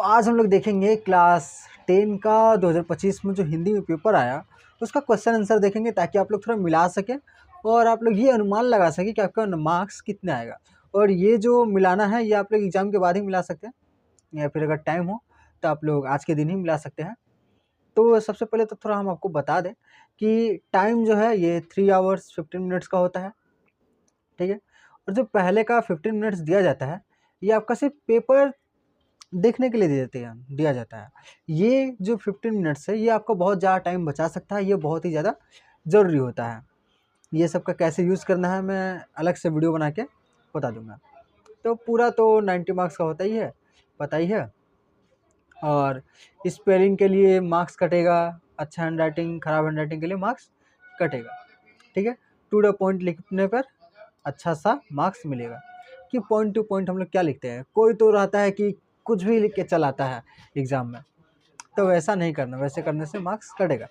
आज हम लोग देखेंगे क्लास 10 का 2025 में जो हिंदी में पेपर आया उसका क्वेश्चन आंसर देखेंगे, ताकि आप लोग थोड़ा मिला सकें और आप लोग ये अनुमान लगा सकें कि आपका मार्क्स कितने आएगा। और ये जो मिलाना है ये आप लोग एग्ज़ाम के बाद ही मिला सकते हैं, या फिर अगर टाइम हो तो आप लोग आज के दिन ही मिला सकते हैं। तो सबसे पहले तो थोड़ा हम आपको बता दें कि टाइम जो है ये 3 आवर्स 15 मिनट्स का होता है, ठीक है। और जो पहले का 15 मिनट्स दिया जाता है ये आपका सिर्फ पेपर देखने के लिए दिया जाता है। ये जो 15 मिनट्स है ये आपको बहुत ज़्यादा टाइम बचा सकता है, ये बहुत ही ज़्यादा ज़रूरी होता है। ये सब का कैसे यूज़ करना है मैं अलग से वीडियो बना के बता दूंगा। तो पूरा तो 90 मार्क्स का होता ही है, पता ही है। और स्पेलिंग के लिए मार्क्स कटेगा, अच्छा हैंड राइटिंग ख़राब हैंड राइटिंग के लिए मार्क्स कटेगा, ठीक है। टू द पॉइंट लिखने पर अच्छा सा मार्क्स मिलेगा। कि पॉइंट टू पॉइंट हम लोग क्या लिखते हैं, कोई तो रहता है कि कुछ भी लिख के चल आता है एग्ज़ाम में, तो वैसा नहीं करना, वैसे करने से मार्क्स कटेगा।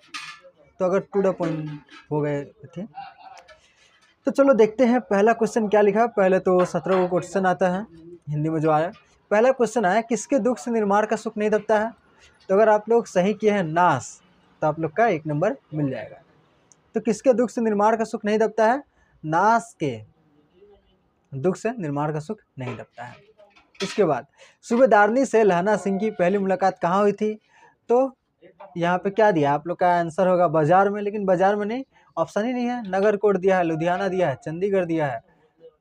तो अगर टू द पॉइंट हो गए थे तो चलो देखते हैं पहला क्वेश्चन क्या लिखा। पहले तो 17 को क्वेश्चन आता है हिंदी में जो आया। पहला क्वेश्चन आया, किसके दुख से निर्माण का सुख नहीं दबता है। तो अगर आप लोग सही किए हैं नाश, तो आप लोग का 1 नंबर मिल जाएगा। तो किसके दुख से निर्माण का सुख नहीं दबता है, नाश के दुख से निर्माण का सुख नहीं दबता है। इसके बाद सूबेदारनी से लहना सिंह की पहली मुलाकात कहाँ हुई थी। तो यहाँ पे क्या दिया, आप लोग का आंसर होगा बाजार में, लेकिन बाजार में नहीं, ऑप्शन ही नहीं है। नगर कोट दिया है, लुधियाना दिया है, चंडीगढ़ दिया है।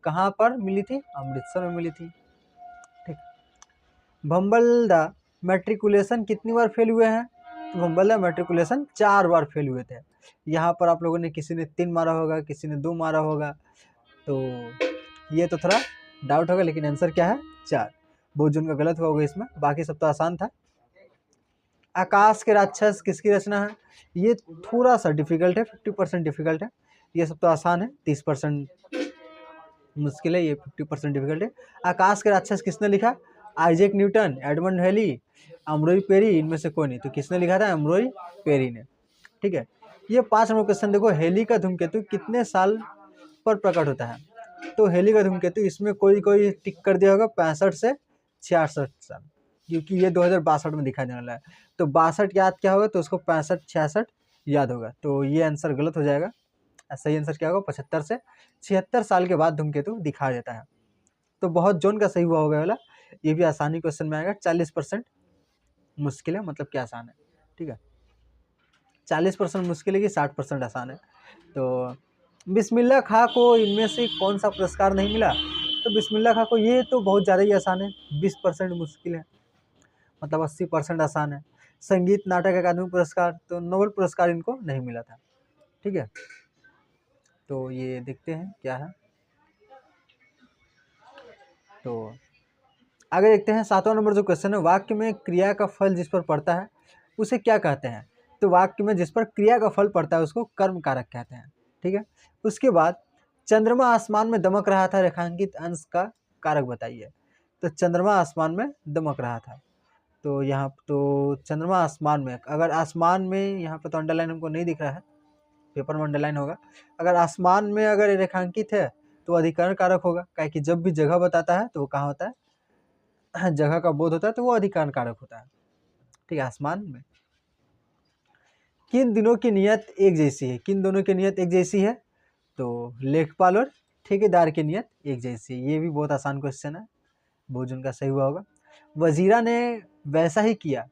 कहाँ पर मिली थी, अमृतसर में मिली थी, ठीक। भंबलदा मैट्रिकुलेशन कितनी बार फेल हुए हैं। तो भंबलदा मैट्रिकुलेशन 4 बार फेल हुए थे। यहाँ पर आप लोगों ने किसी ने 3 मारा होगा, किसी ने 2 मारा होगा, तो ये तो थोड़ा डाउट होगा, लेकिन आंसर क्या है 4। बहुत जन का गलत होगा इसमें, बाकी सब तो आसान था। आकाश के राक्षस किसकी रचना है, ये थोड़ा सा डिफिकल्ट है, 50% डिफिकल्ट है। ये सब तो आसान है, 30% मुश्किल है, ये 50% डिफिकल्ट है। आकाश के राक्षस किसने लिखा, आइजैक न्यूटन, एडमंड हेली, अमरोई पेरी, इनमें से कोई नहीं। तो किसने लिखा था, अमरोई पेरी ने, ठीक है। ये 5 नंबर क्वेश्चन देखो, हेली का धूमकेतु कितने साल पर प्रकट होता है। तो हेली का धूमकेतु इसमें कोई कोई टिक कर दिया होगा 65 से 66 साल, क्योंकि ये 2062 में दिखाई देने वाला है। तो 62 याद क्या होगा, तो उसको 65 66 याद होगा। तो ये आंसर गलत हो जाएगा। सही आंसर क्या होगा, 75 से 76 साल के बाद धूमकेतु दिखा देता है। तो बहुत जोन का सही हुआ होगा वाला। ये भी आसानी क्वेश्चन में आएगा। 40% मुश्किल है, मतलब क्या आसान है, ठीक है। 40% मुश्किल है कि 60% आसान है। तो बिस्मिल्लाह खां को इनमें से कौन सा पुरस्कार नहीं मिला। तो बिस्मिल्लाह खां को, ये तो बहुत ज़्यादा ही आसान है, 20% मुश्किल है, मतलब 80% आसान है। संगीत नाटक अकादमी पुरस्कार, तो नोबेल पुरस्कार इनको नहीं मिला था, ठीक है। तो ये देखते हैं क्या है। तो आगे देखते हैं 7वां नंबर जो क्वेश्चन है, वाक्य में क्रिया का फल जिस पर पड़ता है उसे क्या कहते हैं। तो वाक्य में जिस पर क्रिया का फल पड़ता है उसको कर्म कारक कहते हैं, ठीक है। उसके बाद चंद्रमा आसमान में दमक रहा था, रेखांकित अंश का कारक बताइए। तो चंद्रमा आसमान में दमक रहा था, तो यहाँ तो चंद्रमा आसमान में, अगर आसमान में, यहाँ पर तो अंडरलाइन हमको नहीं दिख रहा है, पेपर में अंडरलाइन होगा। अगर आसमान में अगर रेखांकित है तो अधिकरण कारक होगा, क्या कि जब भी जगह बताता है तो वो कहाँ होता है, जगह का बोध होता है, तो वो अधिकरण कारक होता है, ठीक है। आसमान में किन दिनों की नियत एक जैसी है, किन दोनों की नियत एक जैसी है। तो लेखपाल और ठेकेदार की नियत एक जैसी है। ये भी बहुत आसान क्वेश्चन है, भोजन का सही हुआ होगा। वजीरा ने वैसा ही किया,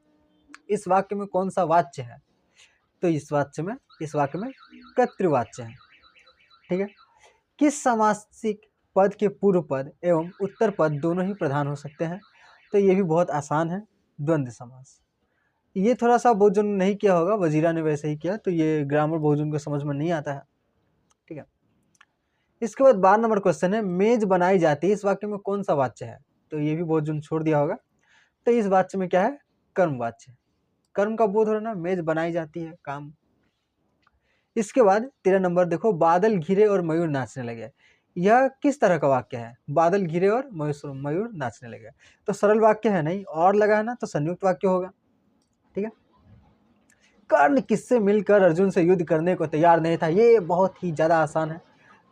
इस वाक्य में कौन सा वाच्य है। तो इस वाक्य में कर्तृवाच्य है, ठीक है। किस समासिक पद के पूर्व पद एवं उत्तर पद दोनों ही प्रधान हो सकते हैं। तो ये भी बहुत आसान है, द्वंद्व समास। ये थोड़ा सा भोजन नहीं किया होगा, वजीरा ने वैसे ही किया, तो ये ग्रामर भोजन को समझ में नहीं आता है, ठीक है। इसके बाद 12 नंबर क्वेश्चन है, मेज बनाई जाती है, इस वाक्य में कौन सा वाच्य है। तो ये भी भोजन छोड़ दिया होगा। तो इस वाच्य में क्या है, कर्म वाच्य, कर्म का बोध हो रहा ना, मेज बनाई जाती है, काम। इसके बाद 13 नंबर देखो, बादल घिरे और मयूर नाचने लगे, यह किस तरह का वाक्य है। बादल घिरे और मयूर नाचने लगे, तो सरल वाक्य है नहीं, और लगा है ना, तो संयुक्त वाक्य होगा, ठीक है। कर्ण किससे मिलकर अर्जुन से युद्ध करने को तैयार नहीं था, ये बहुत ही ज़्यादा आसान है।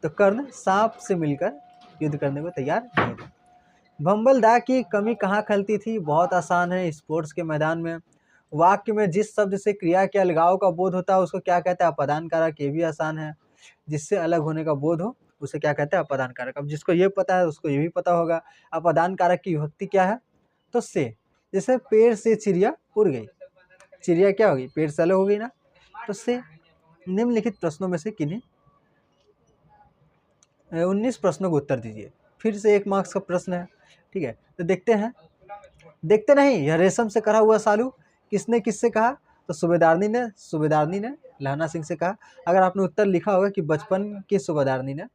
तो कर्ण सांप से मिलकर युद्ध करने को तैयार नहीं था। भंबल दा की कमी कहाँ खलती थी? बहुत आसान है, स्पोर्ट्स के मैदान में। वाक्य में जिस शब्द से क्रिया के अलगाव का बोध होता है उसको क्या कहते हैं? अपादान कारक। ये भी आसान है। जिससे अलग होने का बोध हो उसे क्या कहते हैं? अपादान कारक। अब जिसको ये पता है उसको ये भी पता होगा अपादान कारक की विभक्ति क्या है? तो से। जैसे पेड़ से चिड़िया उड़ गई, चिड़िया क्या होगी? पेड़ से अलग हो गई ना, तो से। निम्नलिखित प्रश्नों में से किन्हीं 19 प्रश्नों को उत्तर दीजिए। फिर से 1 मार्क्स का प्रश्न है, ठीक है। तो देखते हैं। देखते नहीं, यह रेशम से करा हुआ सालू किसने किससे कहा? तो सूबेदारनी ने लहना सिंह से कहा। अगर आपने उत्तर लिखा होगा कि बचपन की सूबेदारनी ने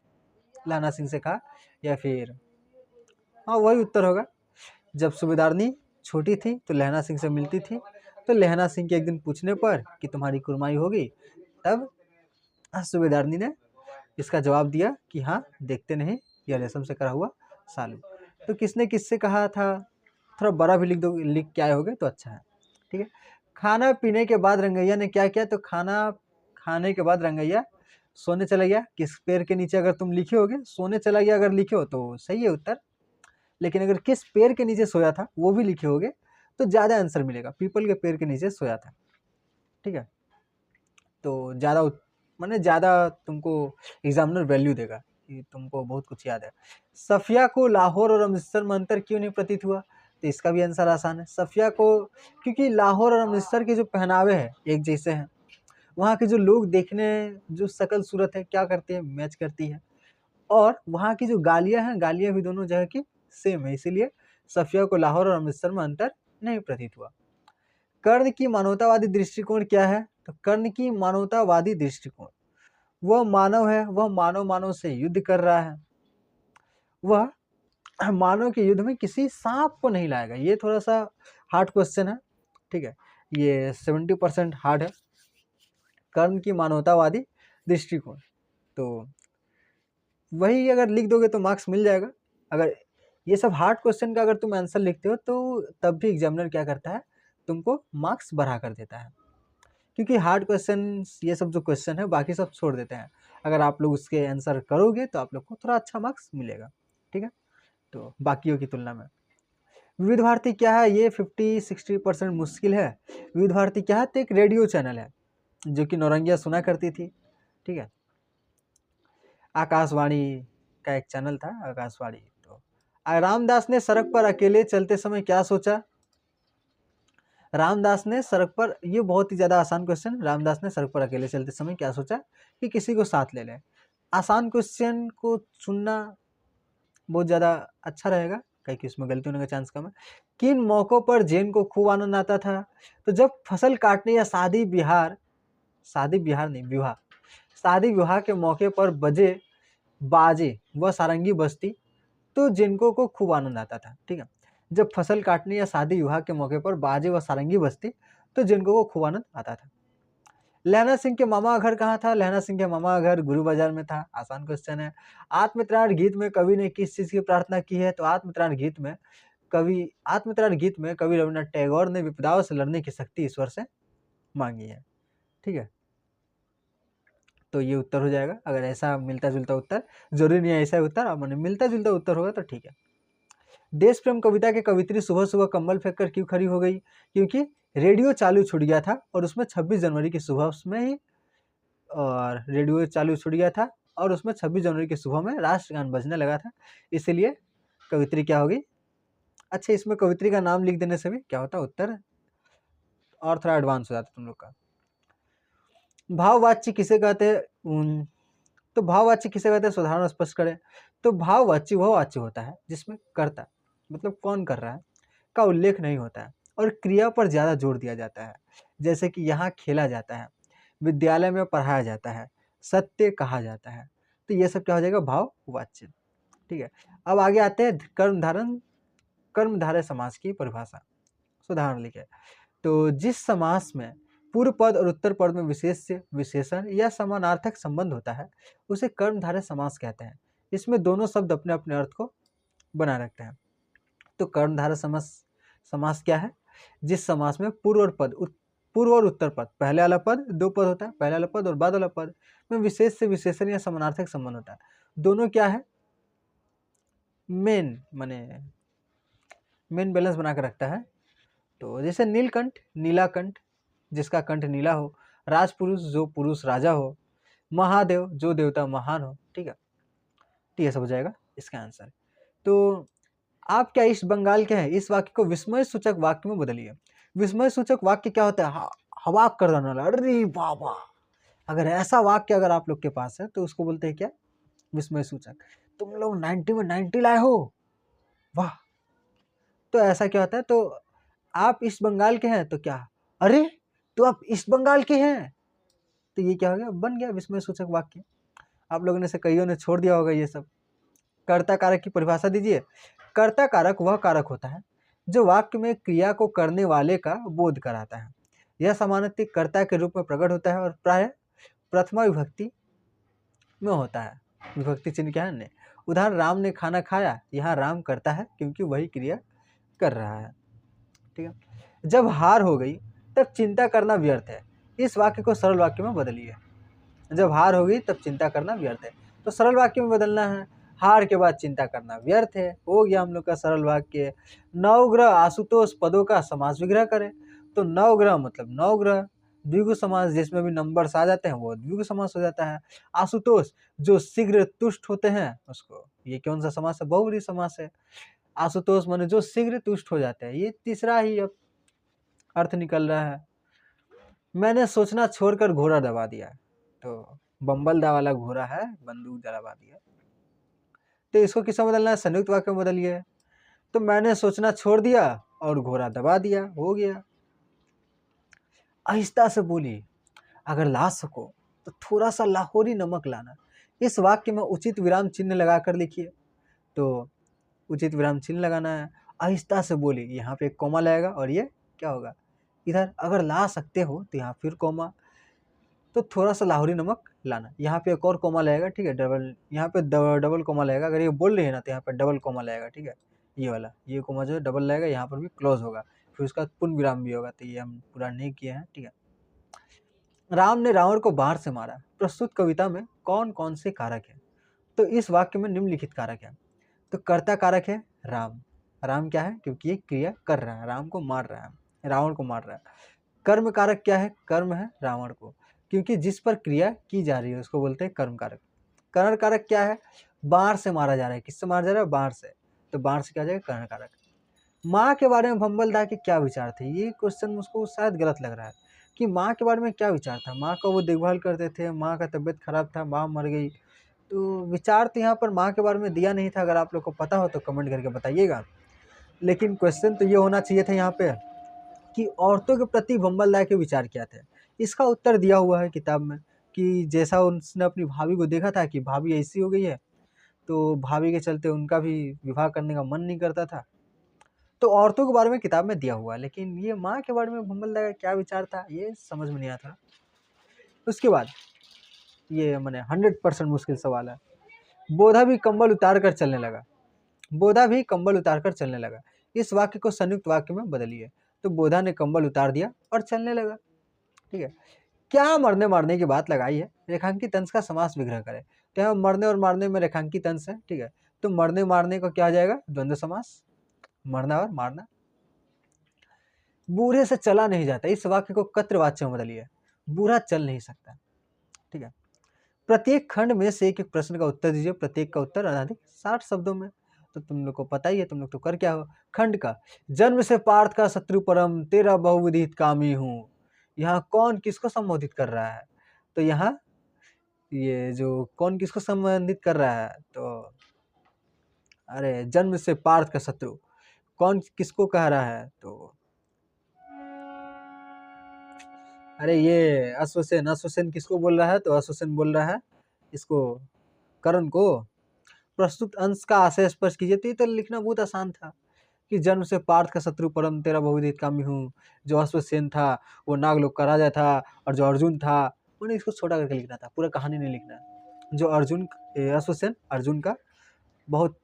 लहना सिंह से कहा, या फिर हाँ वही उत्तर होगा। जब सूबेदारनी छोटी थी तो लहना सिंह से मिलती थी, तो लहना सिंह के एक दिन पूछने पर कि तुम्हारी कुर्माई होगी, तब सूबेदारनी ने इसका जवाब दिया कि हाँ देखते नहीं, यह रेशम से करा हुआ सालू। तो किसने किससे कहा था? थोड़ा बड़ा भी लिख दो, लिख के आए होगे तो अच्छा है, ठीक है। खाना पीने के बाद रंगैया ने क्या किया? तो खाना खाने के बाद रंगैया सोने चला गया। किस पेड़ के नीचे? अगर तुम लिखे होगे सोने चला गया, अगर लिखे हो तो सही है उत्तर। लेकिन अगर किस पेड़ के नीचे सोया था वो भी लिखे होगे तो ज़्यादा आंसर मिलेगा। पीपल के पेड़ के नीचे सोया था, ठीक है। तो ज़्यादा माने ज़्यादा तुमको एग्जामिनर वैल्यू देगा कि तुमको बहुत कुछ याद है। सफिया को लाहौर और अमृतसर में अंतर क्यों नहीं प्रतीत हुआ? तो इसका भी आंसर आसान है। सफिया को, क्योंकि लाहौर और अमृतसर के जो पहनावे हैं एक जैसे हैं, वहाँ के जो लोग देखने, जो शकल सूरत है क्या करते हैं? मैच करती है। और वहाँ की जो गालियाँ हैं, गालियाँ भी दोनों जगह की सेम है, इसीलिए सफिया को लाहौर और अमृतसर में अंतर नहीं प्रतीत हुआ। कर्ण की मानवतावादी दृष्टिकोण क्या है? तो कर्ण की मानवतावादी दृष्टिकोण, वह मानव है, वह मानव मानव से युद्ध कर रहा है, वह मानव के युद्ध में किसी सांप को नहीं लाएगा। ये थोड़ा सा हार्ड क्वेश्चन है, ठीक है। ये 70% हार्ड है। कर्ण की मानवतावादी दृष्टिकोण, तो वही अगर लिख दोगे तो मार्क्स मिल जाएगा। अगर ये सब हार्ड क्वेश्चन का अगर तुम आंसर लिखते हो तो तब भी एग्जामिनर क्या करता है? तुमको मार्क्स बढ़ा कर देता है, क्योंकि हार्ड क्वेश्चन, ये सब जो क्वेश्चन है बाकी सब छोड़ देते हैं। अगर आप लोग उसके आंसर करोगे तो आप लोग को थोड़ा अच्छा मार्क्स मिलेगा, ठीक है। तो बाकियों की तुलना में विविध भारती क्या है? ये 50-60% मुश्किल है। विविध भारती क्या है? तो एक रेडियो चैनल है जो कि नौरंगिया सुना करती थी, ठीक है। आकाशवाणी का एक चैनल था, आकाशवाणी। तो रामदास ने सड़क पर अकेले चलते समय क्या सोचा? रामदास ने सड़क पर, ये बहुत ही ज़्यादा आसान क्वेश्चन, रामदास ने सड़क पर अकेले चलते समय क्या सोचा? कि किसी को साथ ले लें। आसान क्वेश्चन को चुनना बहुत ज़्यादा अच्छा रहेगा, कहीं कि उसमें गलती होने का चांस कम है। किन मौक़ों पर जैन को खूब आनंद आता था? तो जब फसल काटने या शादी विवाह के मौके पर बजे बाजे व सारंगी बजती तो जिनको को खूब आनंद आता था, ठीक है। जब फसल काटने या शादी विवाह के मौके पर बाजे व सारंगी बजती तो जिनको को खूब आनंद आता था। लहना सिंह के मामा का घर कहाँ था? लहना सिंह के मामा का घर गुरु बाजार में था। आसान क्वेश्चन है। आत्मत्राण गीत में कवि ने किस चीज की प्रार्थना की है? तो आत्मत्राण गीत में कवि रविन्द्रनाथ टैगोर ने विपदाओं से लड़ने की शक्ति ईश्वर से मांगी है, ठीक है। तो ये उत्तर हो जाएगा। अगर ऐसा मिलता जुलता उत्तर, जरूरी नहीं है ऐसा उत्तर, अब मैंने मिलता जुलता उत्तर होगा तो ठीक है। देश प्रेम कविता के कवित्री सुबह सुबह कंबल फेंक कर क्यों खड़ी हो गई? क्योंकि रेडियो चालू छूट गया था और उसमें 26 जनवरी की सुबह उसमें ही, और रेडियो चालू छूट गया था और उसमें 26 जनवरी की सुबह में राष्ट्रगान बजने लगा था, इसीलिए कवित्री क्या होगी? अच्छा, इसमें कवित्री का नाम लिख देने से भी क्या होता उत्तर और थोड़ा एडवांस हो जाता तुम लोग का। भाववाच्य किसे कहते हैं? तो भाववाच्य किसे कहते हैं? साधारण स्पष्ट करें। तो भाववाच्य वह वाच्य होता है जिसमें कर्ता, मतलब कौन कर रहा है, का उल्लेख नहीं होता है और क्रिया पर ज़्यादा जोर दिया जाता है। जैसे कि यहाँ खेला जाता है, विद्यालय में पढ़ाया जाता है, सत्य कहा जाता है। तो ये सब क्या हो जाएगा? भाववाच्य, ठीक है। अब आगे आते हैं कर्मधारय समास की परिभाषा। उदाहरण लिखे। तो जिस समास में पूर्व पद और उत्तर पद में विशेषण या समानार्थक संबंध होता है उसे कर्मधारय समास कहते हैं। इसमें दोनों शब्द अपने अपने अर्थ को बनाए रखते हैं। तो कर्मधारय समास क्या है? जिस समास में पूर्व और उत्तर पद, पहले वाला पद 2 पद होता है, पहले वाला पद और बाद वाला पद में विशेष से विशेषण या समानार्थक संबंध होता है। दोनों क्या है? मेन माने मेन बैलेंस बना के रखता है। तो जैसे नीलकंठ, नीलाकंठ जिसका कंठ नीला हो, राजपुरुष जो पुरुष राजा हो, महादेव जो देवता महान हो। ठीक है, तो ये सब हो जाएगा इसका आंसर। तो आप क्या ईस्ट बंगाल के हैं, इस वाक्य को विस्मय सूचक वाक्य में बदलिए। विस्मय सूचक वाक्य क्या होता है? हवाक कर देने वाला, अरे बाबा, अगर ऐसा वाक्य अगर आप लोग के पास है तो उसको बोलते हैं क्या? विस्मय सूचक। तुम लोग 90 में 90 लाए हो, वाह। तो ऐसा क्या होता है? तो आप ईस्ट बंगाल के हैं तो क्या, अरे तो आप ईस्ट बंगाल के हैं, तो ये क्या हो गया? बन गया विस्मय सूचक वाक्य। आप लोगों ने से कईयों ने छोड़ दिया होगा ये सब। कर्ता कारक की परिभाषा दीजिए। कर्ता कारक वह कारक होता है जो वाक्य में क्रिया को करने वाले का बोध कराता है। यह सामान्यतः कर्ता के रूप में प्रकट होता है और प्रायः प्रथमा विभक्ति में होता है। विभक्ति चिन्ह क्या है? ने। उदाहरण, राम ने खाना खाया, यहाँ राम करता है क्योंकि वही क्रिया कर रहा है। ठीक है। जब हार हो गई तब चिंता करना व्यर्थ है, इस वाक्य को सरल वाक्य में बदलिए। जब हार हो गई तब चिंता करना व्यर्थ है, तो सरल वाक्य में बदलना है। हार के बाद चिंता करना व्यर्थ है, हो गया हम लोग का सरल वाक्य। नवग्रह आशुतोष पदों का समास विग्रह करें। तो नवग्रह मतलब नवग्रह, द्विगु समास जिसमें भी नंबर्स आ जाते हैं वो द्विगु समास हो जाता है। आशुतोष जो शीघ्र तुष्ट होते हैं उसको, ये कौन सा समास है? बहुव्रीहि समास है। आशुतोष माने जो शीघ्र तुष्ट हो जाते हैं, ये तीसरा ही अब अर्थ निकल रहा है। मैंने सोचना छोड़कर घोड़ा दबा दिया, तो बम्बलदा वाला घोड़ा है, बंदूक दबा दिया। तो इसको किसमें बदलना है? संयुक्त वाक्य में बदलिए। तो मैंने सोचना छोड़ दिया और घोड़ा दबा दिया, हो गया। आहिस्ता से बोली, अगर ला सको तो थोड़ा सा लाहौरी नमक लाना। इस वाक्य में उचित विराम चिन्ह लगाकर लिखिए। तो उचित विराम चिन्ह लगाना है। आहिस्ता से बोली, यहाँ पे एक कोमा लगेगा और ये क्या होगा? इधर अगर ला सकते हो तो यहाँ फिर कोमा, तो थोड़ा सा लाहौरी नमक लाना। यहाँ पे एक और कोमा लगेगा, ठीक है, डबल, यहाँ पे डबल कोमा लगेगा। अगर ये बोल रही है ना तो यहाँ पे डबल कोमा लगेगा, ठीक है, ये वाला, ये कोमा जो है डबल लगेगा, यहाँ पर भी क्लोज होगा, फिर उसका पूर्ण विराम भी होगा। तो ये हम पूरा नहीं किए हैं, ठीक है। राम ने रावण को बाण से मारा, प्रस्तुत कविता में कौन कौन से कारक है? तो इस वाक्य में निम्नलिखित कारक है। तो कर्ता कारक है राम, राम क्या है? क्योंकि ये क्रिया कर रहा है, राम को मार रहा है, रावण को मार रहा है। कर्म कारक क्या है? कर्म है रावण को, क्योंकि जिस पर क्रिया की जा रही है उसको बोलते हैं कर्म कारक। कर्ण कारक क्या है? बाण से मारा जा रहा है, किससे मारा जा रहा है? बाण से, तो बाण से क्या जाएगा? कर्ण कारक। माँ के बारे में भंबल दा के क्या विचार थे? ये क्वेश्चन मुझको शायद गलत लग रहा है कि माँ के बारे में क्या विचार था। माँ का वो देखभाल करते थे, माँ का तबीयत खराब था, माँ मर गई, तो विचार तो यहाँ पर माँ के बारे में दिया नहीं था। अगर आप लोग को पता हो तो कमेंट करके बताइएगा। लेकिन क्वेश्चन तो ये होना चाहिए था यहाँ पे कि औरतों के प्रति भंबल दा के विचार क्या थे। इसका उत्तर दिया हुआ है किताब में कि जैसा उसने अपनी भाभी को देखा था कि भाभी ऐसी हो गई है, तो भाभी के चलते उनका भी विवाह करने का मन नहीं करता था। तो औरतों के बारे में किताब में दिया हुआ है, लेकिन ये माँ के बारे में भंबल दा का क्या विचार था ये समझ में नहीं आता। उसके बाद ये मैंने 100% मुश्किल सवाल है। बोधा भी कंबल उतार कर चलने लगा, बोधा भी कंबल उतार कर चलने लगा, इस वाक्य को संयुक्त वाक्य में बदलिए। तो बोधा ने कंबल उतार दिया और चलने लगा, ठीक है। क्या मरने मारने की बात लगाई है? रेखांकित अंश का समास विग्रह करें। तो यहाँ मरने और मारने में रेखांकित अंश है, ठीक है, तो मरने मारने को क्या आ जाएगा? द्वंद्व समास, मरना और मारना। बूढ़े से चला नहीं जाता, इस वाक्य को कत्रवाच्य में बदलिए। बूढ़ा चल नहीं सकता, ठीक है। प्रत्येक खंड में से एक एक प्रश्न का उत्तर दीजिए, प्रत्येक का उत्तर अधिक 60 शब्दों में। तो तुम लोग को पता ही है, तुम लोग तो कर क्या हो। खंड का, जन्म से पार्थ का शत्रु परम, तेरा बहुविधित कामी हूँ। यहाँ कौन किसको संबोधित कर रहा है? तो यहाँ ये जो कौन किसको संबंधित कर रहा है? तो अरे जन्म से पार्थ का शत्रु, कौन किसको कह रहा है? तो अरे ये अश्वसेन, अश्वसेन किसको बोल रहा है? तो अश्वसेन बोल रहा है इसको, कर्ण को। प्रस्तुत अंश का आशय स्पष्ट कीजिए। तो ये तो लिखना बहुत आसान था कि जन्म से पार्थ का शत्रु परम, तेरा बहुविधित कामी हूँ। जो अश्वसेन था वो नागलोक का राजा था, और जो अर्जुन था उन्हें इसको छोटा करके लिखना था, पूरा कहानी नहीं लिखना है। जो अर्जुन, अश्वसेन अर्जुन का बहुत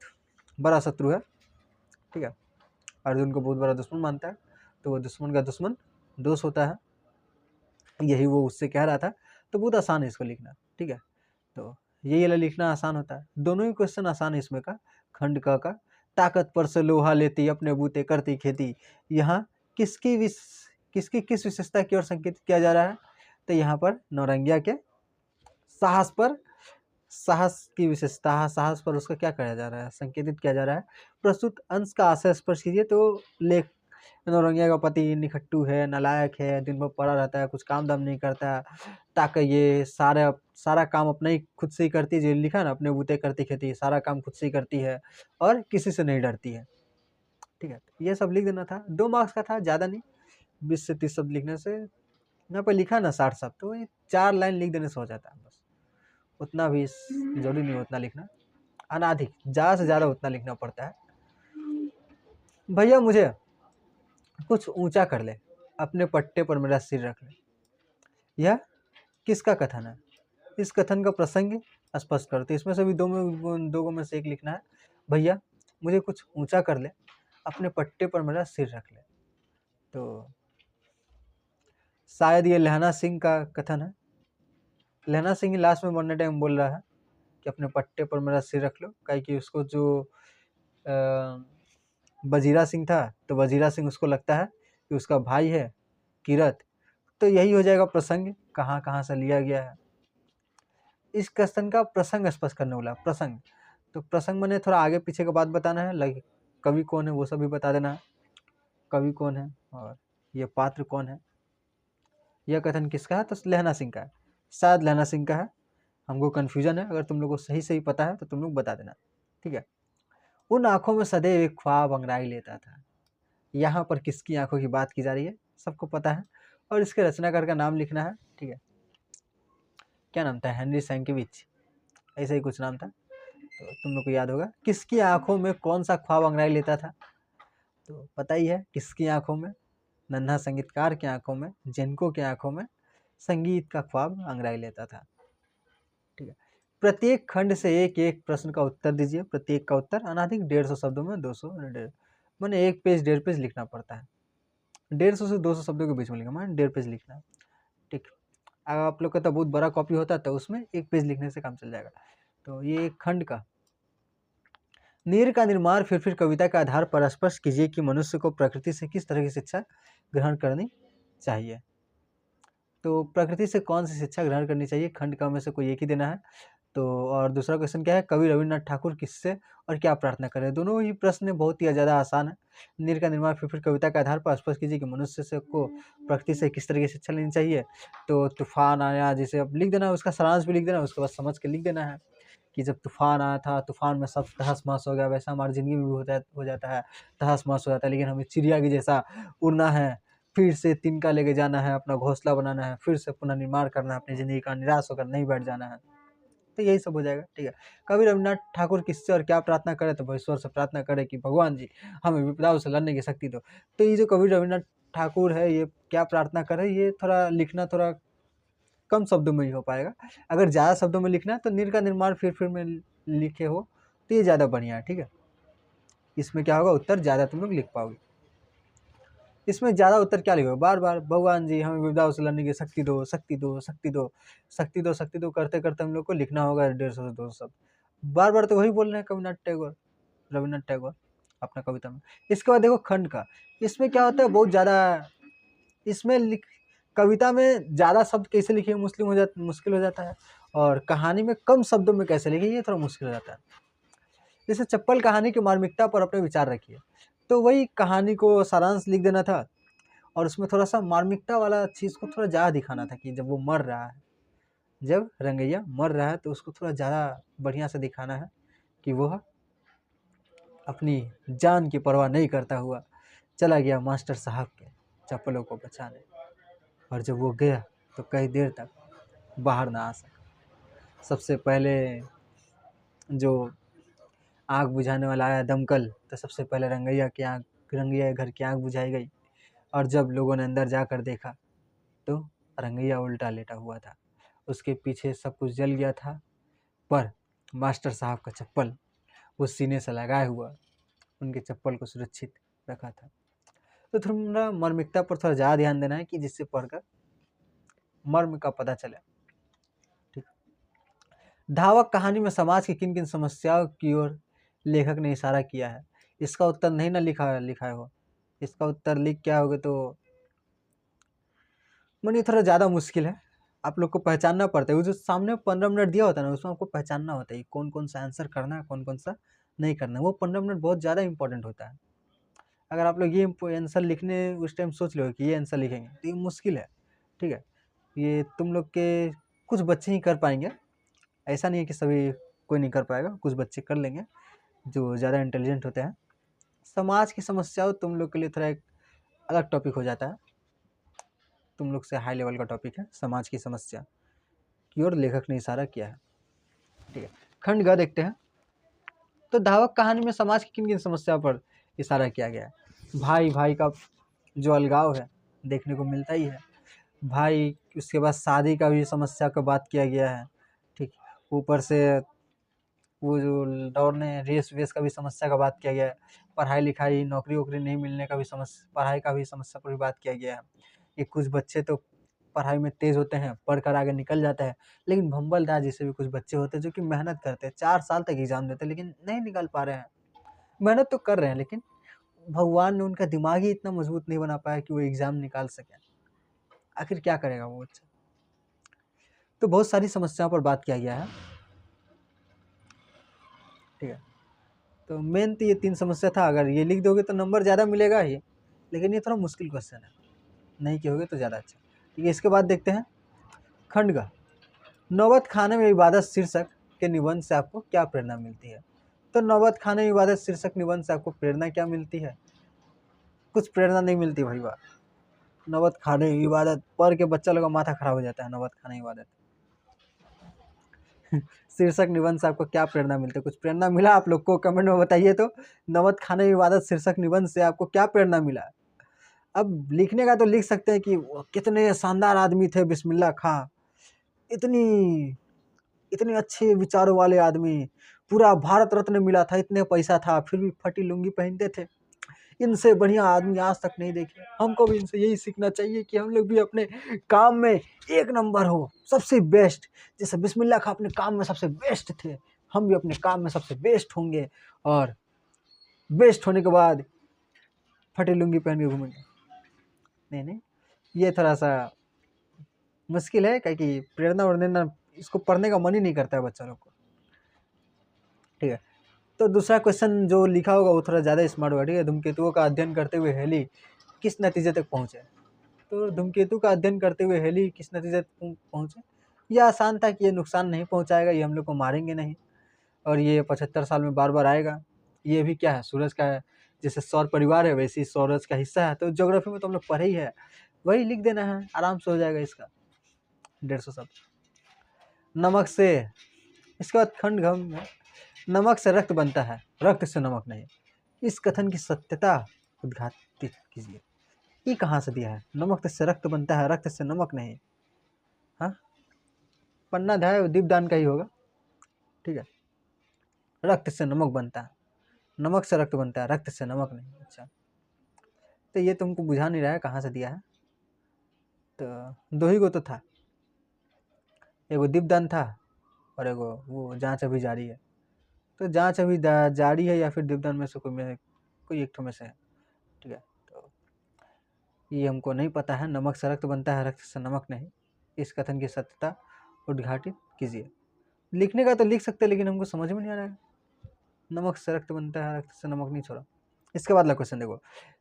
बड़ा शत्रु है, ठीक है, अर्जुन को बहुत बड़ा दुश्मन मानता है, तो वो दुश्मन का दुश्मन दोस्त होता है, यही वो उससे कह रहा था। तो बहुत आसान है इसको लिखना, ठीक है। तो ये लिखना आसान होता है, दोनों ही क्वेश्चन आसान है इसमें का, खंड का। ताकत पर से लोहा लेती, अपने बूते करती खेती। यहाँ किस विशेषता की ओर संकेतित किया जा रहा है? तो यहाँ पर नौरंगिया के साहस पर, साहस की विशेषता, साहस पर उसका क्या कहा जा रहा है? संकेतित किया जा रहा है। प्रस्तुत अंश का आशय स्पर्श कीजिए। तो लेख, नौरंगिया का पति निखट्टू है, नालायक है, दिन भर पड़ा रहता है, कुछ काम दाम नहीं करता, ताकि ये सारा काम अपने ही खुद से ही करती है। जो लिखा ना, अपने बूते करती खेती, सारा काम खुद से ही करती है और किसी से नहीं डरती है। ठीक है, ये सब लिख देना था। 2 मार्क्स का था, ज़्यादा नहीं। 20 से 30 शब्द लिखने से, यहाँ पर लिखा ना 60 शब्द, तो ये 4 लाइन लिख देने से हो जाता है बस। उतना भी जरूरी नहीं उतना लिखना, अनाधिक, ज़्यादा से ज़्यादा उतना लिखना पड़ता है। भैया मुझे कुछ ऊंचा कर ले, अपने पट्टे पर मेरा सिर रख ले। यह किसका कथन है? इस कथन का प्रसंग स्पष्ट करते। इसमें से भी दो में से एक लिखना है। भैया मुझे कुछ ऊंचा कर ले, अपने पट्टे पर मेरा सिर रख ले। तो शायद ये लहना सिंह का कथन है। लहना सिंह लास्ट में मरने टाइम बोल रहा है कि अपने पट्टे पर मेरा सिर रख लो, काहे कि उसको जो वजीरा सिंह था, तो वजीरा सिंह उसको लगता है कि उसका भाई है किरत। तो यही हो जाएगा प्रसंग, कहाँ कहाँ से लिया गया है। इस क्वेश्चन का प्रसंग स्पष्ट करने वाला प्रसंग। तो प्रसंग मैंने थोड़ा आगे पीछे का बात बताना है, लाइक कवि कौन है वो सब भी बता देना है, कवि कौन है और ये पात्र कौन है। यह कथन किसका है? तो लहना सिंह का है, शायद लहना सिंह का है। हमको कन्फ्यूजन है, अगर तुम लोग को सही सही पता है तो तुम लोग बता देना। ठीक है। उन आंखों में सदैव एक ख्वाब अंगड़ाई लेता था। यहाँ पर किसकी आंखों की बात की जा रही है? सबको पता है, और इसके रचनाकार का नाम लिखना है। ठीक है, क्या नाम था? हेनरी सैंकिविच, ऐसा ही कुछ नाम था, तो तुम लोग को याद होगा। किसकी आंखों में कौन सा ख्वाब अंगड़ाई लेता था? तो पता ही है किसकी आंखों में, नन्हा संगीतकार की आंखों में, जिनको की आंखों में संगीत का ख्वाब अंगड़ाई लेता था। ठीक है, प्रत्येक खंड से एक एक प्रश्न का उत्तर दीजिए। प्रत्येक का उत्तर अनाधिक 150 शब्दों में 200 मैंने 1 पेज 1.5 पेज लिखना पड़ता है। 150 से 200 शब्दों के बीच में लिखना, मैंने 1.5 पेज लिखना है। ठीक, अगर आप लोग का तो बहुत बड़ा कॉपी होता है तो उसमें 1 पेज लिखने से काम चल जाएगा। तो ये एक खंड का नीर का निर्माण फिर कविता के आधार पर स्पष्ट कीजिए कि मनुष्य को प्रकृति से किस तरह की शिक्षा ग्रहण करनी चाहिए। तो प्रकृति से कौन सी शिक्षा ग्रहण करनी चाहिए, खंड का में से कोई एक ही देना है। तो और दूसरा क्वेश्चन क्या है? कवि रविन्द्रनाथ ठाकुर किससे और क्या प्रार्थना करें? दोनों ही प्रश्न बहुत ही ज़्यादा आसान है। नीर का निर्माण फिर कविता के आधार पर स्पष्ट कीजिए कि मनुष्य से को प्रकृति से किस तरह की शिक्षा लेनी चाहिए। तो तूफान आया, जैसे अब लिख देना, उसका सारांश भी लिख देना, उसके बाद समझ के लिख देना है कि जब तूफान आया था, तूफान में सब तहस महस हो गया। वैसा हमारी ज़िंदगी में भी हो जाता है, तहस महस हो जाता है, लेकिन हमें चिड़िया की जैसा उड़ना है, फिर से तिनका लेके जाना है, अपना घोंसला बनाना है, फिर से पुनः निर्माण करना है अपनी ज़िंदगी का, निराश होकर नहीं बैठ जाना है। तो यही सब हो जाएगा। ठीक है, कवि रविन्द्रनाथ ठाकुर किससे और क्या प्रार्थना करे? तो ईश्वर से प्रार्थना करे कि भगवान जी हमें विपदाओं से लड़ने की शक्ति दो। तो ये जो कवि रविन्द्रनाथ ठाकुर है, ये क्या प्रार्थना करे, ये थोड़ा लिखना थोड़ा कम शब्दों में ही हो पाएगा। अगर ज़्यादा शब्दों में लिखना है तो नीर का निर्माण फिर में लिखे हो तो ये ज़्यादा बढ़िया है। ठीक है, इसमें क्या होगा, उत्तर ज़्यादा तुम लोग लिख पाओगे। इसमें ज़्यादा उत्तर क्या लिखोगे? बार बार भगवान जी हमें विपदाओं से लड़ने की शक्ति दो, शक्ति दो, शक्ति दो, शक्ति दो, शक्ति दो करते करते हम लोग को लिखना होगा 150 से 200 शब्द। बार बार तो वही बोल रहे हैं रविन्द्रनाथ टैगोर अपना कविता में। इसके बाद देखो खंड का, इसमें क्या होता है, बहुत ज़्यादा इसमें कविता में ज़्यादा शब्द कैसे लिखिए मुश्किल हो जाता है, और कहानी में कम शब्दों में कैसे लिखिए ये थोड़ा मुश्किल हो जाता है। जैसे चप्पल कहानी की मार्मिकता पर अपने विचार रखिए, तो वही कहानी को सारांश लिख देना था, और उसमें थोड़ा सा मार्मिकता वाला चीज़ को थोड़ा ज़्यादा दिखाना था कि जब वो मर रहा है, जब रंगैया मर रहा है तो उसको थोड़ा ज़्यादा बढ़िया से दिखाना है कि वह अपनी जान की परवाह नहीं करता हुआ चला गया मास्टर साहब के चप्पलों को बचाने, और जब वो गया तो कई देर तक बाहर ना आ सका। सबसे पहले जो आग बुझाने वाला आया दमकल, तो सबसे पहले रंगैया के घर की आग बुझाई गई, और जब लोगों ने अंदर जाकर देखा तो रंगैया उल्टा लेटा हुआ था, उसके पीछे सब कुछ जल गया था, पर मास्टर साहब का चप्पल वो सीने से लगाए हुआ उनके चप्पल को सुरक्षित रखा था। तो थोड़ा मार्मिकता पर थोड़ा ज़्यादा ध्यान देना है कि जिससे पढ़कर मर्म का पता चले। ठीक, धावक कहानी में समाज की किन किन समस्याओं की ओर लेखक ने इशारा किया है? इसका उत्तर नहीं ना लिखा हो, इसका उत्तर लिख क्या होगे तो ये थोड़ा ज़्यादा मुश्किल है। आप लोग को पहचानना पड़ता है, वो जो सामने 15 मिनट दिया होता है ना, उसमें आपको पहचानना होता है कौन कौन सा आंसर करना है, कौन कौन सा नहीं करना है। वो 15 मिनट बहुत ज़्यादा इंपॉर्टेंट होता है। अगर आप लोग ये आंसर लिखने उस टाइम सोच लो कि ये आंसर लिखेंगे तो ये मुश्किल है। ठीक है, ये तुम लोग के कुछ बच्चे ही कर पाएंगे, ऐसा नहीं है कि सभी कोई नहीं कर पाएगा, कुछ बच्चे कर लेंगे जो ज़्यादा इंटेलिजेंट होते हैं। समाज की समस्याओं तुम लोग के लिए थोड़ा एक अलग टॉपिक हो जाता है, तुम लोग से हाई लेवल का टॉपिक है समाज की समस्या की ओर लेखक ने इशारा किया है। ठीक है, खंड ग देखते हैं। तो धावक कहानी में समाज की किन किन समस्या पर इशारा किया गया है। भाई भाई का जो अलगाव है देखने को मिलता ही है, भाई उसके बाद शादी का भी समस्या का बात किया गया है। ठीक, ऊपर से वो जो दौड़ने रेस वेस का भी समस्या का बात किया गया है, पढ़ाई लिखाई नौकरी वोकरी नहीं मिलने का भी समस्या, पढ़ाई का भी समस्या पर भी बात किया गया है कि कुछ बच्चे तो पढ़ाई में तेज़ होते हैं, पढ़कर आगे निकल जाते हैं, लेकिन भंबल दास जैसे भी कुछ बच्चे होते हैं जो कि मेहनत करते हैं, 4 साल तक एग्ज़ाम देते हैं लेकिन नहीं निकाल पा रहे हैं। मेहनत तो कर रहे हैं लेकिन भगवान ने उनका दिमाग ही इतना मजबूत नहीं बना पाया कि वो एग्ज़ाम निकाल सकें। आखिर क्या करेगा वो बच्चा। तो बहुत सारी समस्याओं पर बात किया गया है। ठीक है, तो मेन तो ये 3 समस्या था। अगर ये लिख दोगे तो नंबर ज़्यादा मिलेगा ही, लेकिन ये थोड़ा मुश्किल क्वेश्चन है, नहीं किए होगे तो ज़्यादा अच्छा। ठीक है, इसके बाद देखते हैं खंड का नौबत खाने में इबादत शीर्षक के निबंध से आपको क्या प्रेरणा मिलती है। तो नौबत खाने में इबादत शीर्षक निबंध से आपको प्रेरणा क्या मिलती है। कुछ प्रेरणा नहीं मिलती भाई वाह। नौबत खाने में इबादत पढ़ के बच्चा लोग का माथा खराब हो जाता है। नौबत खाने इबादत शीर्षक निबंध से आपको क्या प्रेरणा मिलती है। कुछ प्रेरणा मिला आप लोग को कमेंट में बताइए। तो नौबत खाने में इबादत शीर्षक निबंध से आपको क्या प्रेरणा मिला। अब लिखने का तो लिख सकते हैं कि वो कितने शानदार आदमी थे बिस्मिल्लाह खां, इतनी इतने अच्छे विचारों वाले आदमी, पूरा भारत रत्न मिला था, इतने पैसा था फिर भी फटी लुंगी पहनते थे, इनसे बढ़िया आदमी आज तक नहीं देखे। हमको भी इनसे यही सीखना चाहिए कि हम लोग भी अपने काम में एक नंबर हो, सबसे बेस्ट। जैसे बिस्मिल्लाह खां अपने काम में सबसे बेस्ट थे, हम भी अपने काम में सबसे बेस्ट होंगे और बेस्ट होने के बाद फटी लुंगी पहन के घूमेंगे। नहीं नहीं, ये थोड़ा सा मुश्किल है, क्योंकि प्रेरणा और देना इसको पढ़ने का मन ही नहीं करता है बच्चा लोग को। ठीक है, तो दूसरा क्वेश्चन जो लिखा होगा वो थोड़ा ज़्यादा स्मार्ट होगा। ठीक है, धूमकेतुओं का अध्ययन करते हुए हेली किस नतीजे तक पहुँचे। तो धूमकेतु का अध्ययन करते हुए हेली किस नतीजे तक पहुँचे। यह आसान था कि ये नुकसान नहीं पहुँचाएगा, ये हम लोग को मारेंगे नहीं, और ये 75 साल में बार बार आएगा। ये भी क्या है, सूरज का है, जैसे सौर परिवार है वैसे ही सूरज का हिस्सा है। तो ज्योग्राफी में तो हम लोग पढ़े ही है, वही लिख देना है, आराम से हो जाएगा इसका 150 शब्द। नमक से, इसके बाद खंड घम में नमक से रक्त बनता है, रक्त से नमक नहीं, इस कथन की सत्यता उद्घाटित कीजिए। ये कहाँ से दिया है, नमक से रक्त बनता है, रक्त से नमक नहीं। हाँ, पन्ना अध्याय दीपदान का ही होगा। ठीक है, रक्त से नमक बनता है, नमक से रक्त बनता है, रक्त से नमक नहीं। अच्छा, तो ये तुमको बुझा नहीं रहा है कहाँ से दिया है। तो दो ही को तो था, एगो दीपदान था और एगो वो जांच अभी जारी है। तो जांच अभी जारी है या फिर दीपदान में से कोई एक ठो में से है। ठीक है, तो ये हमको नहीं पता है। नमक से रक्त बनता है, रक्त से नमक नहीं, इस कथन की सत्यता उद्घाटित कीजिए। लिखने का तो लिख सकते हैं लेकिन हमको समझ में नहीं आ रहा है। नमक से रक्त बनता है, रक्त से नमक नहीं छोड़ा। इसके बाद क्वेश्चन देखो,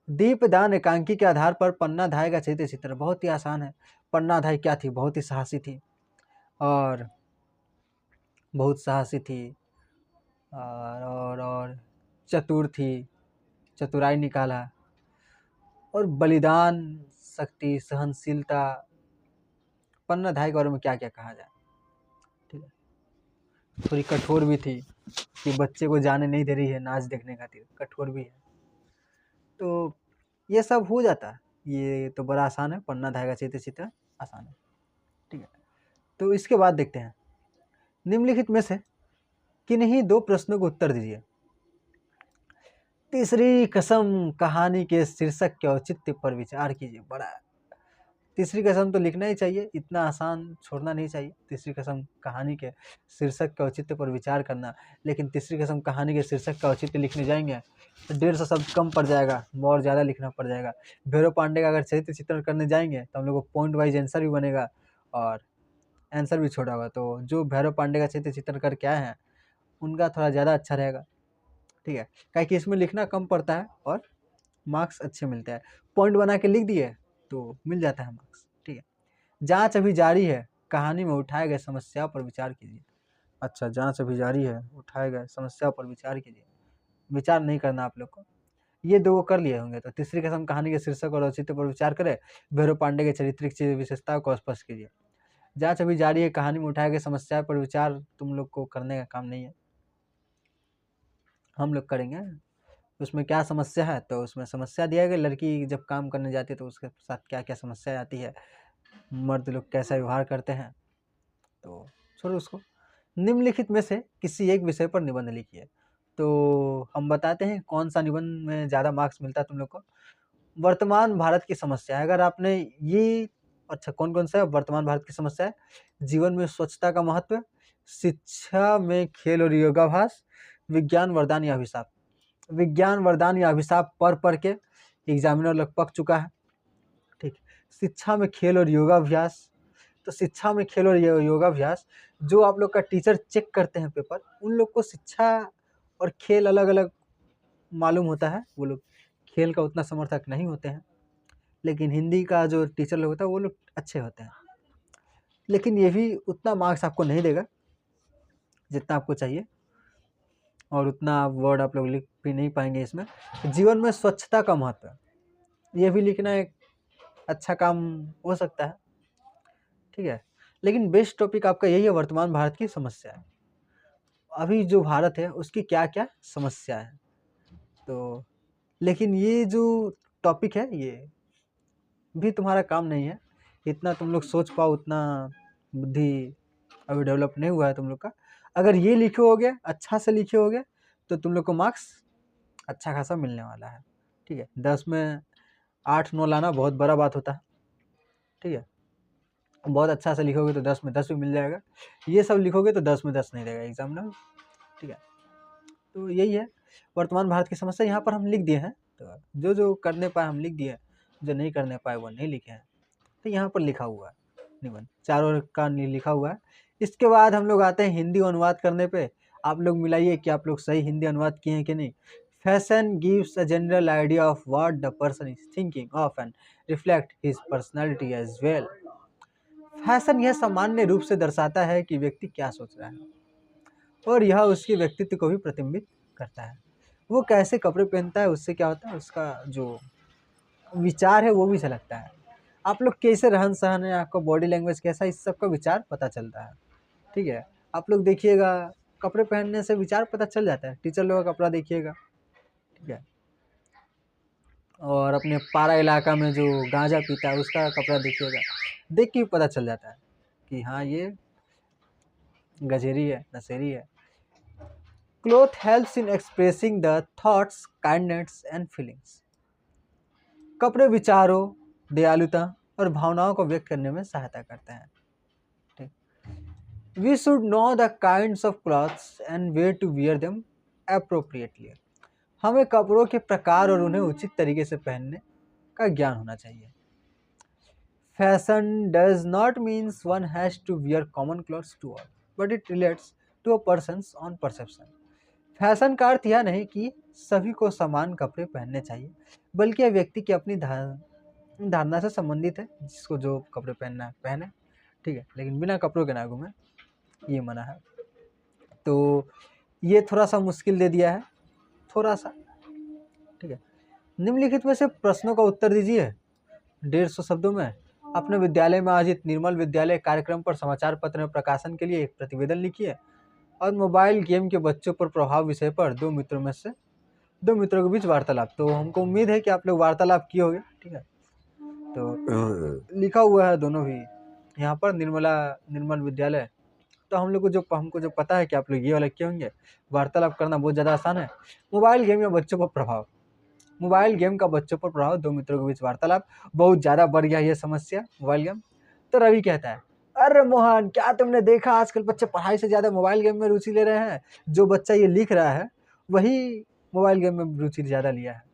दीपदान एकांकी के आधार पर पन्नाधाय का चरित्र चित्र। बहुत ही आसान है। पन्नाधाय क्या थी, बहुत ही साहसी थी और बहुत साहसी थी और चतुर थी, चतुराई निकाला और बलिदान शक्ति सहनशीलता। पन्नाधाय के बारे में क्या क्या कहा जाए। ठीक है, थोड़ी कठोर भी थी कि बच्चे को जाने नहीं दे रही है नाच देखने खातिर, कठोर भी है। तो ये सब हो जाता है, ये तो बड़ा आसान है। पन्नाधाय का चरित्र आसान है। ठीक है, तो इसके बाद देखते हैं निम्नलिखित में से किन्हीं दो प्रश्नों को उत्तर दीजिए। तीसरी कसम कहानी के शीर्षक के औचित्य पर विचार कीजिए। बड़ा तीसरी कसम तो लिखना ही चाहिए, इतना आसान छोड़ना नहीं चाहिए। तीसरी कसम कहानी के शीर्षक के औचित्य पर विचार करना, लेकिन तीसरी कसम कहानी के शीर्षक का औचित्य लिखने जाएंगे तो 150 शब्द कम पड़ जाएगा, और ज़्यादा लिखना पड़ जाएगा। भैरव पांडे का अगर चरित्र चित्रण करने जाएंगे तो हम लोग को पॉइंट वाइज आंसर भी बनेगा और आंसर भी छोटा होगा। तो जो भैरव पांडे का चरित्र चित्रण करके आए हैं उनका थोड़ा ज़्यादा अच्छा रहेगा, ठीक है, क्योंकि इसमें लिखना कम पड़ता है और मार्क्स अच्छे मिलते हैं। पॉइंट बना के लिख दिए तो मिल जाता है मार्क्स, ठीक है। जांच अभी जारी है, कहानी में उठाए गए समस्या पर विचार कीजिए। अच्छा, जांच अभी जारी है, उठाए गए समस्या पर विचार कीजिए, विचार नहीं करना आप लोग को। ये दो कर लिए होंगे। तो तीसरी कसम कहानी के शीर्षक और औचित्य पर विचार करें, भैरव पांडे के चारित्रिक विशेषताओं को स्पष्ट कीजिए। जांच अभी जारी है, कहानी में उठाए गए समस्या पर विचार तुम लोग को करने का काम नहीं है, हम लोग करेंगे। उसमें क्या समस्या है, तो उसमें समस्या दिया गया लड़की जब काम करने जाती है तो उसके साथ क्या क्या समस्या आती है, मर्द लोग कैसा व्यवहार करते हैं, तो छोड़ो उसको। निम्नलिखित में से किसी एक विषय पर निबंध लिखिए। तो हम बताते हैं कौन सा निबंध में ज़्यादा मार्क्स मिलता है तुम लोग को। वर्तमान भारत की समस्या है, अगर आपने ये, अच्छा कौन कौन सा है वर्तमान भारत की समस्या है, जीवन में स्वच्छता का महत्व, शिक्षा में खेल और योगाभ्यास, विज्ञान वरदान या अभिशाप। विज्ञान वरदान या अभिशाप पढ़ के एग्जामिनर लोग पक चुका है, ठीक। शिक्षा में खेल और योगाभ्यास, तो शिक्षा में खेल और योगाभ्यास जो आप लोग का टीचर चेक करते हैं पेपर, उन लोग को शिक्षा और खेल अलग अलग मालूम होता है, वो लोग खेल का उतना समर्थक नहीं होते हैं, लेकिन हिंदी का जो टीचर लोग होता है वो लोग अच्छे होते हैं। लेकिन ये भी उतना मार्क्स आपको नहीं देगा जितना आपको चाहिए, और उतना वर्ड आप लोग लिख भी नहीं पाएंगे इसमें। जीवन में स्वच्छता का महत्व, ये भी लिखना एक अच्छा काम हो सकता है, ठीक है। लेकिन बेस्ट टॉपिक आपका यही है, वर्तमान भारत की समस्या है, अभी जो भारत है उसकी क्या क्या समस्या है। तो लेकिन ये जो टॉपिक है ये भी तुम्हारा काम नहीं है, इतना तुम लोग सोच पाओ, उतना बुद्धि अभी डेवलप नहीं हुआ है तुम लोग का। अगर ये लिखे होगे, अच्छा से लिखे होगे, तो तुम लोग को मार्क्स अच्छा खासा मिलने वाला है, ठीक है। 10 में 8-9 लाना बहुत बड़ा बात होता है, ठीक है। बहुत अच्छा से लिखोगे तो 10 में 10 भी मिल जाएगा, ये सब लिखोगे तो 10 में 10 नहीं देगा एग्जामिनर, ठीक है। तो यही है वर्तमान भारत की समस्या, यहाँ पर हम लिख दिए हैं। तो जो जो करने पाए हम लिख दिए हैं, जो नहीं करने पाए वो नहीं लिखे हैं। तो यहाँ पर लिखा हुआ है निबंध, चारों का लिखा हुआ है। इसके बाद हम लोग आते हैं हिंदी अनुवाद करने पे। आप लोग मिलाइए कि आप लोग सही हिंदी अनुवाद किए हैं कि नहीं। Fashion gives a general idea of what the person is thinking of and reflect his personality as well. Fashion यह सामान्य रूप से दर्शाता है कि व्यक्ति क्या सोच रहा है, और यह उसके व्यक्तित्व को भी प्रतिबिंबित करता है। वो कैसे कपड़े पहनता है उससे क्या होता है, उसका जो विचार है वो भी झलकता है। आप लोग कैसे रहन सहन है, आपका बॉडी लैंग्वेज कैसा, इस सब का विचार पता चलता है, ठीक है। आप लोग देखिएगा कपड़े पहनने से विचार पता चल जाता है, टीचर लोग का कपड़ा देखिएगा, ठीक है। और अपने पारा इलाका में जो गांजा पीता है उसका कपड़ा देखिएगा, देख के भी पता चल जाता है कि हाँ ये गजेरी है, नशेरी है। Cloth helps in expressing the thoughts, kindness and feelings. कपड़े विचारों, दयालुता और भावनाओं को व्यक्त करने में सहायता करते हैं, ठीक। We should know the kinds of clothes and where to wear them appropriately. हमें कपड़ों के प्रकार और उन्हें उचित तरीके से पहनने का ज्ञान होना चाहिए। Fashion does not means one has to wear common clothes to all, but it relates to a person's own perception. Fashion का अर्थ यह नहीं कि सभी को समान कपड़े पहनने चाहिए, बल्कि यह व्यक्ति की अपनी धारणा से संबंधित है, जिसको जो कपड़े पहनना है पहने, ठीक है। लेकिन बिना कपड़ों के ना घूमे, ये मना है। तो ये थोड़ा सा मुश्किल दे दिया है, थोड़ा सा, ठीक है। निम्नलिखित में से प्रश्नों का उत्तर दीजिए 150 शब्दों में। अपने विद्यालय में आयोजित निर्मल विद्यालय कार्यक्रम पर समाचार पत्र में प्रकाशन के लिए एक प्रतिवेदन लिखिए। और मोबाइल गेम के बच्चों पर प्रभाव विषय पर दो मित्रों के बीच वार्तालाप। तो हमको उम्मीद है कि आप लोग वार्तालाप किए होंगे, ठीक है। तो लिखा हुआ है दोनों भी यहाँ पर, निर्मल विद्यालय। तो हमको जो पता है कि आप लोग ये वाला किए होंगे। वार्तालाप करना बहुत ज़्यादा आसान है। मोबाइल गेम या बच्चों पर प्रभाव, मोबाइल गेम का बच्चों पर प्रभाव, दो मित्रों के बीच वार्तालाप। बहुत ज़्यादा बढ़ गया ये समस्या मोबाइल गेम। तो रवि कहता है, अरे मोहन, क्या तुमने देखा आजकल बच्चे पढ़ाई से ज़्यादा मोबाइल गेम में रुचि ले रहे हैं। जो बच्चा ये लिख रहा है वही मोबाइल गेम में रुचि ज़्यादा लिया है।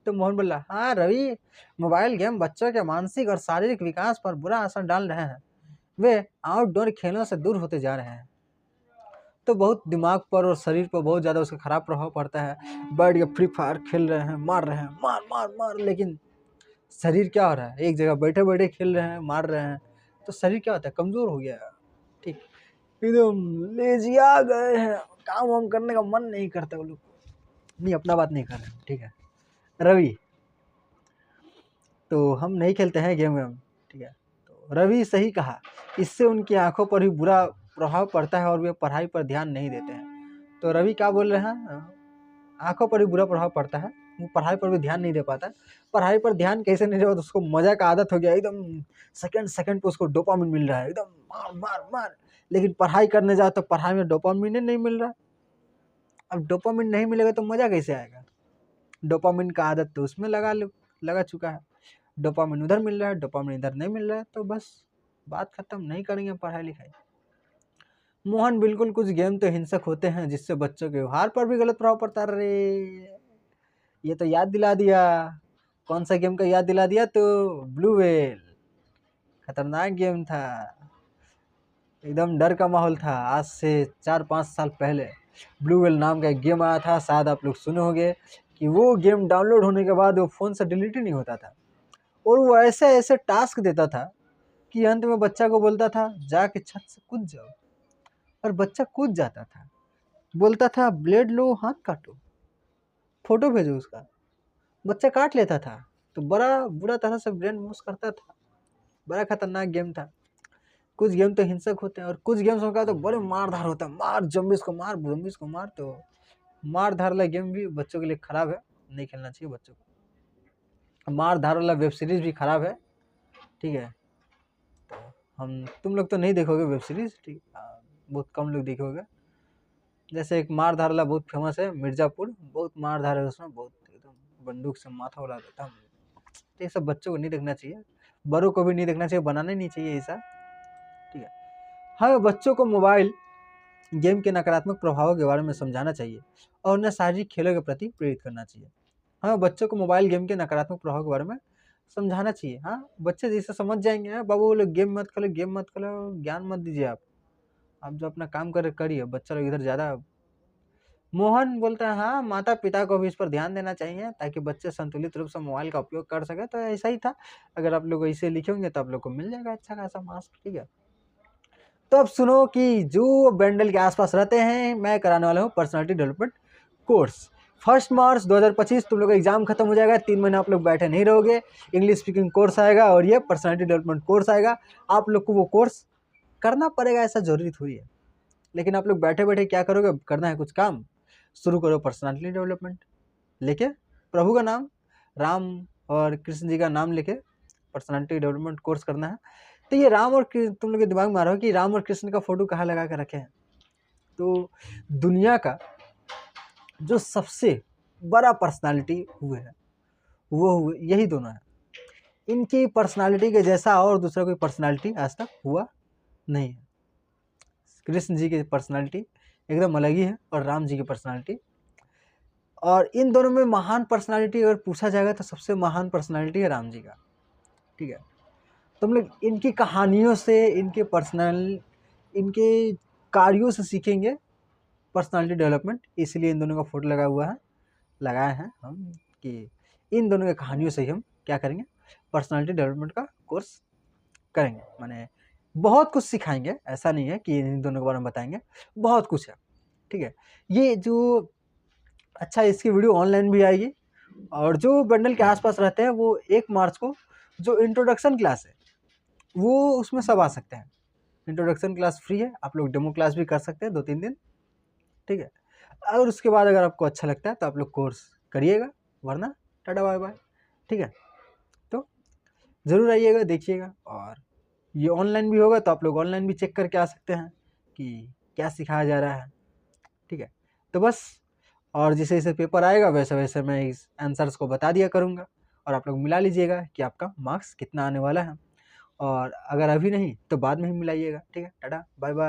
तो मोहन बोला, हाँ रवि, मोबाइल गेम बच्चों के मानसिक और शारीरिक विकास पर बुरा असर डाल रहे हैं। वे आउटडोर खेलों से दूर होते जा रहे हैं। तो बहुत दिमाग पर और शरीर पर बहुत ज़्यादा उसका खराब प्रभाव पड़ता है। बैठ के फ्री फायर खेल रहे हैं, मार रहे हैं, मार मार मार, लेकिन शरीर क्या हो रहा है, एक जगह बैठे बैठे खेल रहे हैं, मार रहे हैं, तो शरीर क्या होता है, कमज़ोर हो गया है। ठीक, एकदम लेजिया गए हैं, काम वाम करने का मन नहीं करता वो लोग। नहीं, अपना बात नहीं कर रहे हैं, ठीक है रवि। तो हम नहीं खेलते हैं गेम वेम, ठीक है। तो रवि सही कहा, इससे उनकी आंखों पर भी बुरा प्रभाव पड़ता है और वे पढ़ाई पर ध्यान नहीं देते हैं। तो रवि क्या बोल रहे हैं, आंखों पर भी बुरा प्रभाव पड़ता है, वो पढ़ाई पर भी ध्यान नहीं दे पाता। पढ़ाई पर ध्यान कैसे नहीं दे पाता, उसको मजा का आदत हो गया, एकदम सेकंड सेकंड पे उसको डोपामिन मिल रहा है, एकदम मार मार मार। लेकिन पढ़ाई करने जाओ तो पढ़ाई में डोपामिन नहीं मिल रहा। अब डोपामिन नहीं मिलेगा तो मजा कैसे आएगा। डोपामिन का आदत तो उसमें लगा चुका है। डोपामिन उधर मिल रहा है, डोपामिन इधर नहीं मिल रहा है, तो बस बात खत्म, नहीं करेंगे पढ़ाई लिखाई। मोहन, बिल्कुल, कुछ गेम तो हिंसक होते हैं जिससे बच्चों के व्यवहार पर भी गलत प्रभाव पड़ता है। अरे ये तो याद दिला दिया, कौन सा गेम का याद दिला दिया, तो ब्लू व्हेल, खतरनाक गेम था, एकदम डर का माहौल था। आज से 4-5 साल पहले ब्लू व्हेल नाम का एक गेम आया था, शायद आप लोग सुने होंगे, कि वो गेम डाउनलोड होने के बाद वो फ़ोन से डिलीट ही नहीं होता था। और वो ऐसे ऐसे टास्क देता था कि अंत में बच्चा को बोलता था, जाके छत से कूद जाओ, और बच्चा कूद जाता था। बोलता था, ब्लेड लो, हाथ काटो, फोटो भेजो उसका, बच्चा काट लेता था। तो बड़ा बुरा तरह से ब्रेन वॉश करता था। बड़ा खतरनाक गेम था। कुछ गेम तो हिंसक होते हैं और कुछ गेम्स का तो बड़े मारधार होता है, मार जम्बिस को मार, जम्बिस को मार। तो मार धार वाला गेम भी बच्चों के लिए खराब है, नहीं खेलना चाहिए बच्चों को। मार धार वाला वेब सीरीज भी खराब है, ठीक है। तो तुम लोग तो नहीं देखोगे वेब सीरीज, ठीक, बहुत कम लोग देखोगे। जैसे एक मार धार वाला बहुत फेमस है, मिर्जापुर, बहुत मार धार है उसमें, बहुत एकदम बंदूक से माथा उड़ा देता है। तो ये सब बच्चों को नहीं देखना चाहिए, बड़ों को भी नहीं देखना चाहिए, बनाना नहीं चाहिए ऐसा, ठीक है। हाँ, बच्चों को मोबाइल गेम के नकारात्मक प्रभावों के बारे में समझाना चाहिए और उन्हें शारीरिक खेलों के प्रति प्रेरित करना चाहिए। हाँ, बच्चों को मोबाइल गेम के नकारात्मक प्रभाव के बारे में समझाना चाहिए। हाँ, बच्चे जैसे समझ जाएंगे, हाँ बाबू बोले गेम मत खेलो, गेम मत खेलो, ज्ञान मत दीजिए आप जो अपना काम करिए, बच्चा लोग इधर ज़्यादा। मोहन बोलता है, हाँ माता पिता को भी इस पर ध्यान देना चाहिए ताकि बच्चे संतुलित रूप से मोबाइल का उपयोग कर सके। तो ऐसा ही था, अगर आप लोग ऐसे लिखे होंगे तो आप लोग को मिल जाएगा अच्छा खासा मार्क्स, ठीक है। तो अब सुनो कि जो बेंडल के आसपास रहते हैं, मैं कराने वाला हूँ पर्सनालिटी डेवलपमेंट कोर्स। 1 मार्च 2025 तुम लोग का एग्जाम खत्म हो जाएगा, 3 महीने आप लोग बैठे नहीं रहोगे। इंग्लिश स्पीकिंग कोर्स आएगा और ये पर्सनालिटी डेवलपमेंट कोर्स आएगा। आप लोग को वो कोर्स करना पड़ेगा, ऐसा जरूरी थोड़ी है। लेकिन आप लोग बैठे बैठे क्या करोगे, करना है कुछ काम, शुरू करो पर्सनालिटी डेवलपमेंट लेके, प्रभु का नाम, राम और कृष्ण जी का नाम लेके पर्सनालिटी डेवलपमेंट कोर्स करना है। तो ये राम और तुम लोग के दिमाग में आ रहा हो कि राम और कृष्ण का फोटो कहाँ लगा कर रखे हैं। तो दुनिया का जो सबसे बड़ा पर्सनालिटी हुए है वो यही दोनों है। इनकी पर्सनालिटी के जैसा और दूसरा कोई पर्सनालिटी आज तक हुआ नहीं है। कृष्ण जी की पर्सनालिटी एकदम अलग ही है और राम जी की पर्सनालिटी। और इन दोनों में महान पर्सनालिटी अगर पूछा जाएगा तो सबसे महान पर्सनालिटी है राम जी का, ठीक है। तुम लोग इनकी कहानियों से, इनके कार्यों से सीखेंगे पर्सनालिटी डेवलपमेंट। इसलिए इन दोनों का फोटो लगाए हैं हम, कि इन दोनों की कहानियों से ही हम क्या करेंगे, पर्सनालिटी डेवलपमेंट का कोर्स करेंगे। माने बहुत कुछ सिखाएंगे, ऐसा नहीं है कि इन दोनों के बारे में बताएंगे, बहुत कुछ है, ठीक है। ये जो अच्छा, इसकी वीडियो ऑनलाइन भी आएगी। और जो बंडल के आसपास रहते हैं वो 1 मार्च को जो इंट्रोडक्शन क्लास है वो उसमें सब आ सकते हैं। इंट्रोडक्शन क्लास फ्री है, आप लोग डेमो क्लास भी कर सकते हैं 2-3 दिन, ठीक है। और उसके बाद अगर आपको अच्छा लगता है तो आप लोग कोर्स करिएगा, वरना टाटा बाय बाय, ठीक है। तो ज़रूर आइएगा, देखिएगा। और ये ऑनलाइन भी होगा तो आप लोग ऑनलाइन भी चेक करके आ सकते हैं कि क्या सिखाया जा रहा है, ठीक है। तो बस और जैसे जैसे पेपर आएगा वैसे वैसे मैं इस आंसर्स को बता दिया करूँगा और आप लोग मिला लीजिएगा कि आपका मार्क्स कितना आने वाला है। और अगर अभी नहीं तो बाद में ही मिलाइएगा। ठीक है, टाटा बाय बाय।